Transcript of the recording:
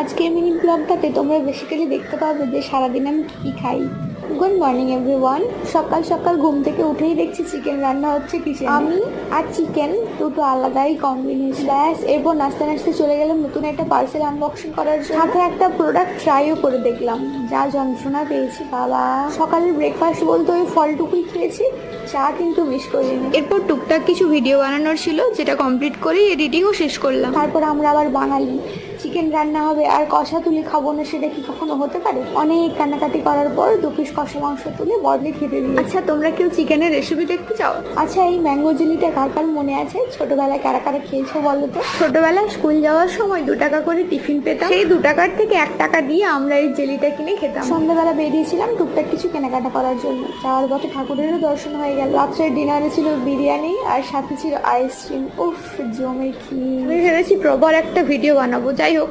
আজকের মিনি ব্লগটাতে তোমরা বেসিক্যালি দেখতে পাবে যে সারাদিন আমি কী খাই। Good morning everyone. সকাল সকাল ঘুম থেকে উঠেই দেখছি চিকেন রান্না হচ্ছে কিচেনে। আমি আর চিকেন দুটো আলাদাই কম্বিনেশন। ব্যাস, এরপর নাচতে নাচতে চলে গেলাম নতুন একটা পার্সেল আনবক্সিং করার জন্য। সাথে একটা প্রোডাক্ট ট্রাইও করে দেখলাম, যা যন্ত্রণা পেয়েছি বাবা। সকালের ব্রেকফাস্ট বলতে ওই ফলটুকুই খেয়েছি, চা কিন্তু মিস করিনি। এরপর টুকটাক কিছু ভিডিও বানানোর ছিল, যেটা কমপ্লিট করে এডিটিংও শেষ করলাম। তারপর আমরা আবার বাঙালি, চিকেন রান্না হবে আর কষা তুলে খাবো না, সেটা কি কখনো হতে পারে? অনেক কান্নাকাটি করার পর 2 পিস কষা মাংস তুলে বদলে খেতে দিই। আচ্ছা, তোমরা কেউ চিকেনের রেসিপি দেখতে চাও? আচ্ছা, এই ম্যাঙ্গো জেলিটা কার কার মনে আছে? ছোটবেলায় কারা কারা খেয়েছো বলো তো? ছোটবেলায় স্কুল যাওয়ার সময় 2 টাকা করে টিফিন পেতাম, সেই 2 টাকার থেকে 1 টাকা দিয়ে আমরা এই জেলিটা কিনে খেতাম। সন্ধ্যাবেলা বেরিয়েছিলাম টুকটাক কিছু কেনাকাটা করার জন্য। যাওয়ার পথে ঠাকুরেরও দর্শন হয়ে গেল। রাত্রের ডিনারে ছিল বিরিয়ানি আর সাথে ছিল আইসক্রিম। উফ, জমে কি! আমি ভেবেছি প্রবার একটা ভিডিও বানাবো। যাই হোক,